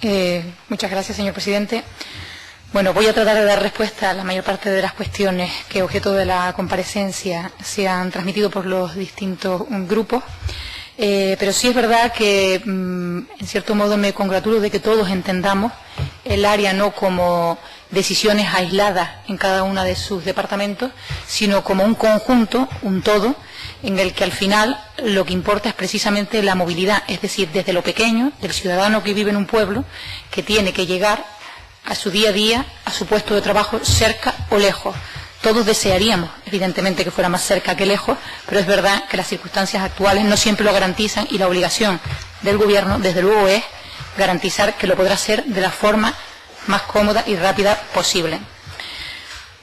Muchas gracias, señor presidente. Bueno, voy a tratar de dar respuesta a la mayor parte de las cuestiones que objeto de la comparecencia se han transmitido por los distintos grupos, pero sí es verdad que, en cierto modo, me congratulo de que todos entendamos el área no como decisiones aisladas en cada uno de sus departamentos, sino como un conjunto, un todo, en el que al final lo que importa es precisamente la movilidad, es decir, desde lo pequeño, del ciudadano que vive en un pueblo, que tiene que llegar a su día a día, a su puesto de trabajo, cerca o lejos. Todos desearíamos, evidentemente, que fuera más cerca que lejos, pero es verdad que las circunstancias actuales no siempre lo garantizan y la obligación del Gobierno, desde luego, es garantizar que lo podrá hacer de la forma más cómoda y rápida posible.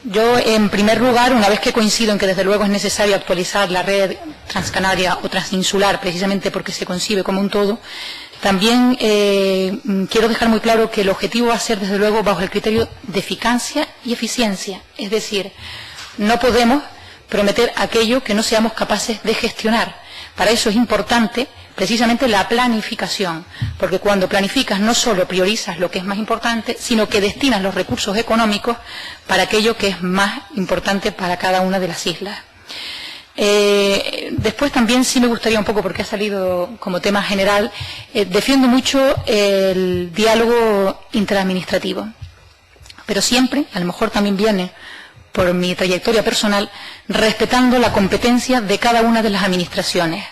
Yo, en primer lugar, una vez que coincido en que desde luego es necesario actualizar la red transcanaria o transinsular, precisamente porque se concibe como un todo, también quiero dejar muy claro que el objetivo va a ser, desde luego, bajo el criterio de eficacia y eficiencia. Es decir, no podemos prometer aquello que no seamos capaces de gestionar. Para eso es importante precisamente la planificación, porque cuando planificas no solo priorizas lo que es más importante, sino que destinas los recursos económicos para aquello que es más importante para cada una de las islas. Después también sí me gustaría un poco, porque ha salido como tema general, defiendo mucho el diálogo interadministrativo, pero siempre, a lo mejor también viene por mi trayectoria personal, respetando la competencia de cada una de las administraciones.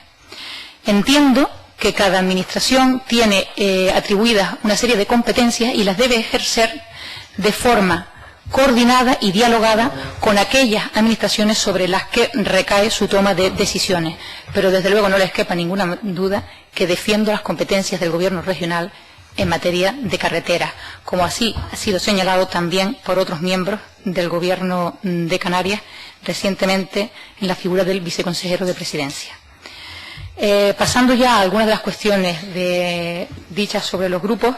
Entiendo que cada administración tiene atribuidas una serie de competencias y las debe ejercer de forma coordinada y dialogada con aquellas administraciones sobre las que recae su toma de decisiones. Pero desde luego no les quepa ninguna duda que defiendo las competencias del Gobierno regional en materia de carreteras, como así ha sido señalado también por otros miembros del Gobierno de Canarias recientemente en la figura del viceconsejero de Presidencia. Pasando ya a algunas de las cuestiones dichas sobre los grupos,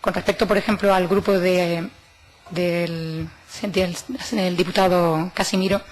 con respecto, por ejemplo, al grupo del diputado Casimiro,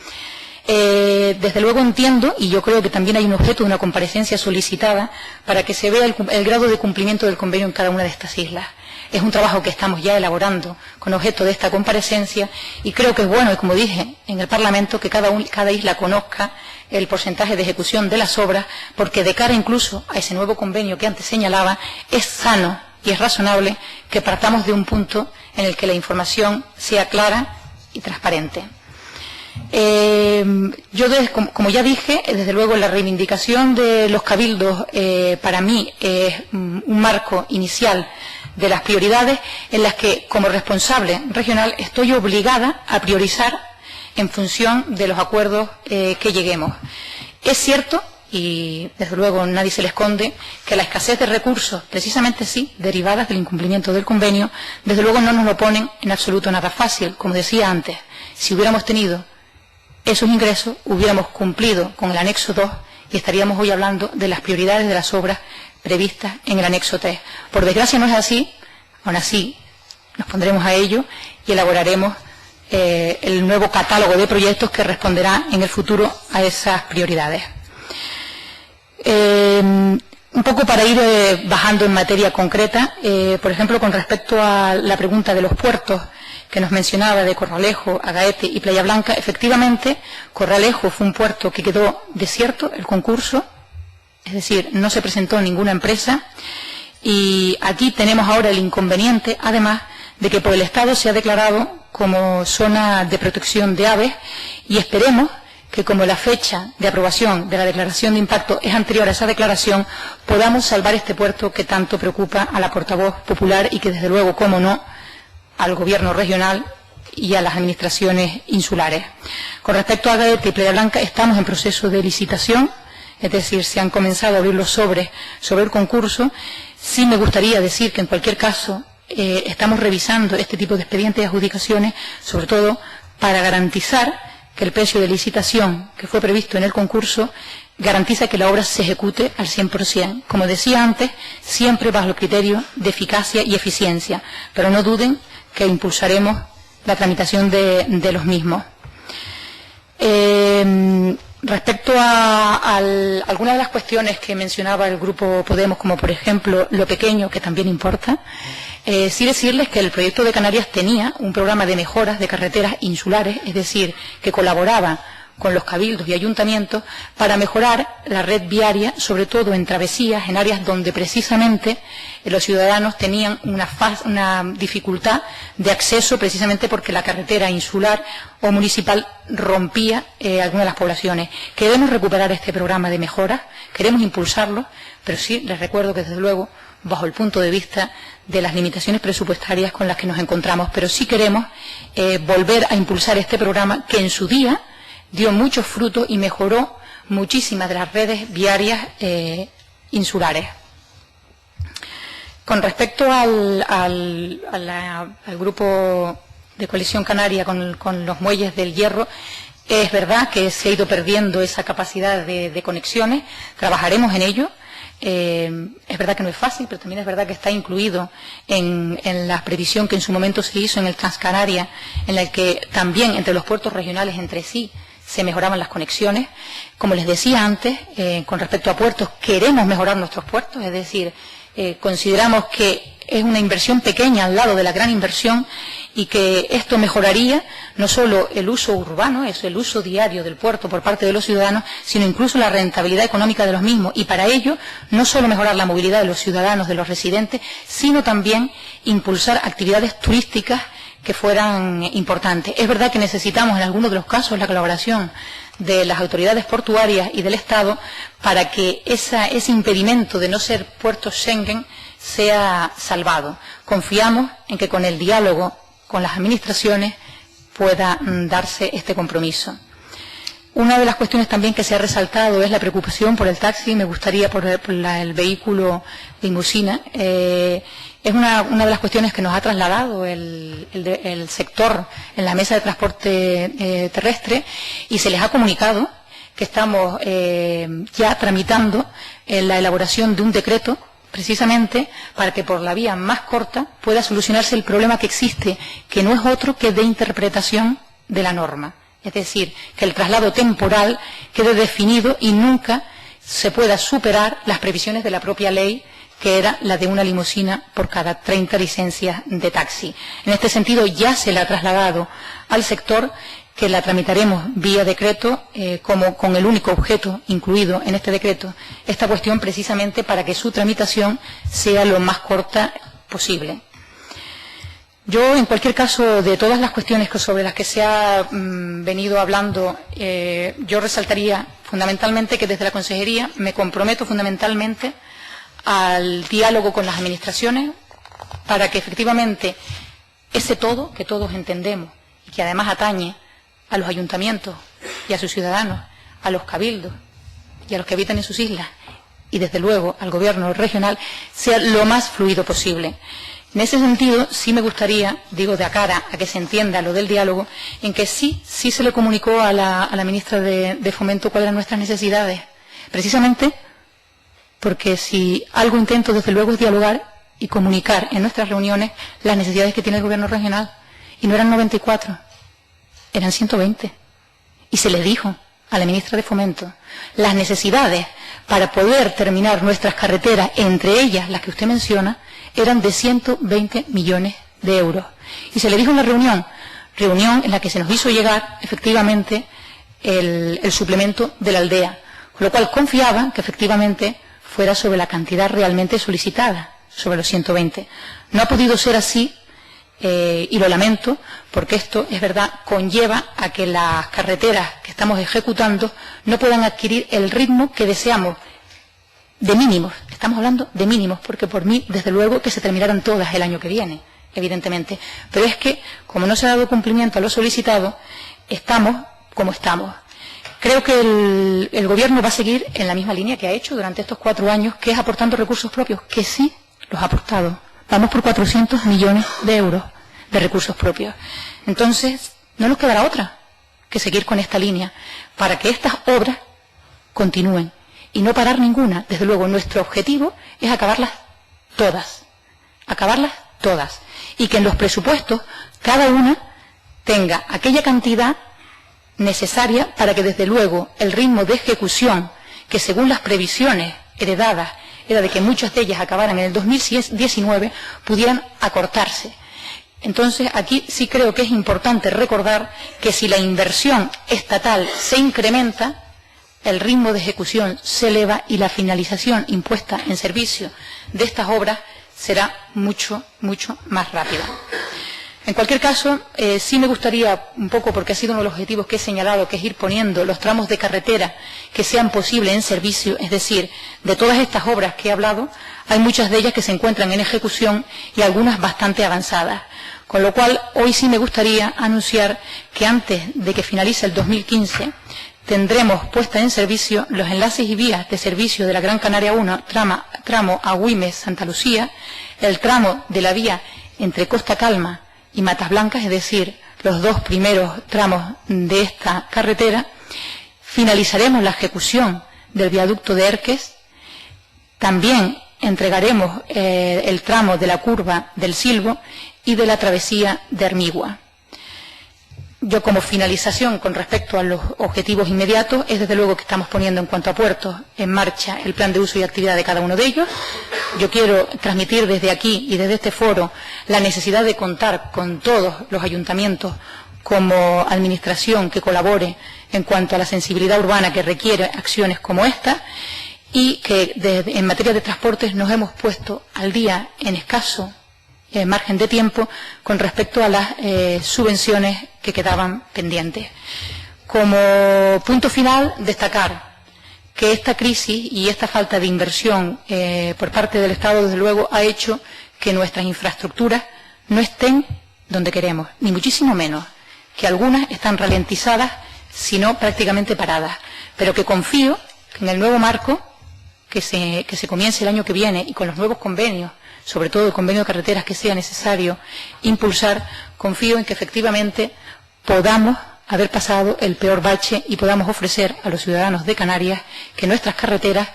desde luego entiendo, y yo creo que también hay un objeto de una comparecencia solicitada para que se vea el grado de cumplimiento del convenio en cada una de estas islas. Es un trabajo que estamos ya elaborando con objeto de esta comparecencia y creo que es bueno, y como dije en el Parlamento, que cada isla conozca el porcentaje de ejecución de las obras, porque de cara incluso a ese nuevo convenio que antes señalaba, es sano y es razonable que partamos de un punto en el que la información sea clara y transparente. Como ya dije, desde luego la reivindicación de los cabildos para mí es un marco inicial de las prioridades en las que, como responsable regional, estoy obligada a priorizar en función de los acuerdos que lleguemos. Es cierto, y desde luego nadie se le esconde, que la escasez de recursos, precisamente sí, derivadas del incumplimiento del convenio, desde luego no nos lo ponen en absoluto nada fácil. Como decía antes, si hubiéramos tenido esos ingresos, hubiéramos cumplido con el anexo 2 y estaríamos hoy hablando de las prioridades de las obras previstas en el anexo 3. Por desgracia no es así, aún así nos pondremos a ello y elaboraremos el nuevo catálogo de proyectos que responderá en el futuro a esas prioridades. Un poco para ir bajando en materia concreta, por ejemplo, con respecto a la pregunta de los puertos que nos mencionaba de Corralejo, Agaete y Playa Blanca, efectivamente, Corralejo fue un puerto que quedó desierto, el concurso, es decir, no se presentó ninguna empresa, y aquí tenemos ahora el inconveniente, además, de que por el Estado se ha declarado como zona de protección de aves, y esperemos que, como la fecha de aprobación de la declaración de impacto es anterior a esa declaración, podamos salvar este puerto que tanto preocupa a la portavoz popular y que, desde luego, cómo no, al Gobierno regional y a las administraciones insulares. Con respecto a Agaete y Playa Blanca, estamos en proceso de licitación, es decir, se han comenzado a abrir los sobres sobre el concurso. Sí me gustaría decir que, en cualquier caso, estamos revisando este tipo de expedientes de adjudicaciones, sobre todo para garantizar que el precio de licitación que fue previsto en el concurso garantiza que la obra se ejecute al 100%. Como decía antes, siempre bajo el criterio de eficacia y eficiencia, pero no duden que impulsaremos la tramitación de los mismos. Respecto a algunas de las cuestiones que mencionaba el Grupo Podemos, como por ejemplo lo pequeño, que también importa, sí decirles que el proyecto de Canarias tenía un programa de mejoras de carreteras insulares, es decir, que colaboraba con los cabildos y ayuntamientos para mejorar la red viaria, sobre todo en travesías, en áreas donde precisamente los ciudadanos tenían una dificultad de acceso, precisamente porque la carretera insular o municipal rompía algunas de las poblaciones. Queremos recuperar este programa de mejoras, queremos impulsarlo, pero sí les recuerdo que, desde luego, bajo el punto de vista de las limitaciones presupuestarias con las que nos encontramos, pero sí queremos volver a impulsar este programa que en su día dio muchos frutos y mejoró muchísimas de las redes viarias insulares. Con respecto al grupo de Coalición Canaria con los muelles del Hierro, es verdad que se ha ido perdiendo esa capacidad de conexiones, trabajaremos en ello. Es verdad que no es fácil, pero también es verdad que está incluido en la previsión que en su momento se hizo en el Transcanaria, en la que también entre los puertos regionales entre sí se mejoraban las conexiones. Como les decía antes, con respecto a puertos, queremos mejorar nuestros puertos, es decir, consideramos que es una inversión pequeña al lado de la gran inversión y que esto mejoraría no solo el uso urbano, es el uso diario del puerto por parte de los ciudadanos, sino incluso la rentabilidad económica de los mismos. Y para ello, no solo mejorar la movilidad de los ciudadanos, de los residentes, sino también impulsar actividades turísticas que fueran importantes. Es verdad que necesitamos en algunos de los casos la colaboración de las autoridades portuarias y del Estado para que ese impedimento de no ser puertos Schengen sea salvado. Confiamos en que con el diálogo con las administraciones pueda darse este compromiso. Una de las cuestiones también que se ha resaltado es la preocupación por el taxi, me gustaría por el vehículo limusina. Es una de las cuestiones que nos ha trasladado el sector en la mesa de transporte terrestre y se les ha comunicado que estamos ya tramitando la elaboración de un decreto precisamente para que por la vía más corta pueda solucionarse el problema que existe, que no es otro que de interpretación de la norma. Es decir, que el traslado temporal quede definido y nunca se pueda superar las previsiones de la propia ley, que era la de una limusina por cada 30 licencias de taxi. En este sentido, ya se le ha trasladado al sector, que la tramitaremos vía decreto, como con el único objeto incluido en este decreto, esta cuestión precisamente para que su tramitación sea lo más corta posible. Yo, en cualquier caso, de todas las cuestiones sobre las que se ha venido hablando, yo resaltaría fundamentalmente que desde la Consejería me comprometo fundamentalmente al diálogo con las administraciones para que efectivamente ese todo que todos entendemos y que además atañe a los ayuntamientos y a sus ciudadanos, a los cabildos y a los que habitan en sus islas y desde luego al gobierno regional, sea lo más fluido posible. En ese sentido, sí me gustaría, digo de cara a que se entienda lo del diálogo, en que sí se le comunicó a la ministra de Fomento cuáles eran nuestras necesidades, precisamente porque si algo intento desde luego es dialogar y comunicar en nuestras reuniones las necesidades que tiene el gobierno regional, y no eran 94, eran 120, y se le dijo a la ministra de Fomento las necesidades para poder terminar nuestras carreteras, entre ellas las que usted menciona, eran de 120 millones de euros. Y se le dijo en la reunión en la que se nos hizo llegar efectivamente el suplemento de la aldea, con lo cual confiaba que efectivamente fuera sobre la cantidad realmente solicitada, sobre los 120. No ha podido ser así, y lo lamento, porque esto, es verdad, conlleva a que las carreteras que estamos ejecutando no puedan adquirir el ritmo que deseamos, de mínimos. Estamos hablando de mínimos, porque por mí, desde luego, que se terminaran todas el año que viene, evidentemente. Pero es que, como no se ha dado cumplimiento a lo solicitado, estamos como estamos. Creo que el Gobierno va a seguir en la misma línea que ha hecho durante estos 4 años, que es aportando recursos propios, que sí los ha aportado. Vamos por 400 millones de euros de recursos propios. Entonces, no nos quedará otra que seguir con esta línea para que estas obras continúen y no parar ninguna. Desde luego, nuestro objetivo es acabarlas todas, y que en los presupuestos cada una tenga aquella cantidad necesaria para que, desde luego, el ritmo de ejecución, que según las previsiones heredadas era de que muchas de ellas acabaran en el 2019, pudieran acortarse. Entonces, aquí sí creo que es importante recordar que si la inversión estatal se incrementa, el ritmo de ejecución se eleva y la finalización impuesta en servicio de estas obras será mucho, mucho más rápida. En cualquier caso, sí me gustaría, un poco porque ha sido uno de los objetivos que he señalado, que es ir poniendo los tramos de carretera que sean posibles en servicio, es decir, de todas estas obras que he hablado, hay muchas de ellas que se encuentran en ejecución y algunas bastante avanzadas. Con lo cual, hoy sí me gustaría anunciar que antes de que finalice el 2015, tendremos puesta en servicio los enlaces y vías de servicio de la Gran Canaria 1, tramo Agüimes-Santa Lucía, el tramo de la vía entre Costa Calma y Matas Blancas, es decir, los dos primeros tramos de esta carretera. Finalizaremos la ejecución del viaducto de Erques. También entregaremos el tramo de la curva del Silbo y de la travesía de Hermigua. Yo, como finalización con respecto a los objetivos inmediatos, es desde luego que estamos poniendo en cuanto a puertos en marcha el plan de uso y actividad de cada uno de ellos. Yo quiero transmitir desde aquí y desde este foro la necesidad de contar con todos los ayuntamientos como administración que colabore en cuanto a la sensibilidad urbana que requiere acciones como esta, y que en materia de transportes nos hemos puesto al día en escaso margen de tiempo con respecto a las subvenciones que quedaban pendientes. Como punto final, destacar que esta crisis y esta falta de inversión por parte del Estado, desde luego, ha hecho que nuestras infraestructuras no estén donde queremos, ni muchísimo menos, que algunas están ralentizadas, sino prácticamente paradas, pero que confío que en el nuevo marco que se comience el año que viene y con los nuevos convenios, sobre todo el convenio de carreteras que sea necesario impulsar, confío en que efectivamente podamos haber pasado el peor bache y podamos ofrecer a los ciudadanos de Canarias que nuestras carreteras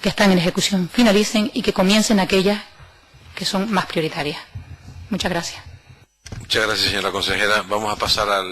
que están en ejecución finalicen y que comiencen aquellas que son más prioritarias. Muchas gracias. Muchas gracias, señora consejera. Vamos a pasar al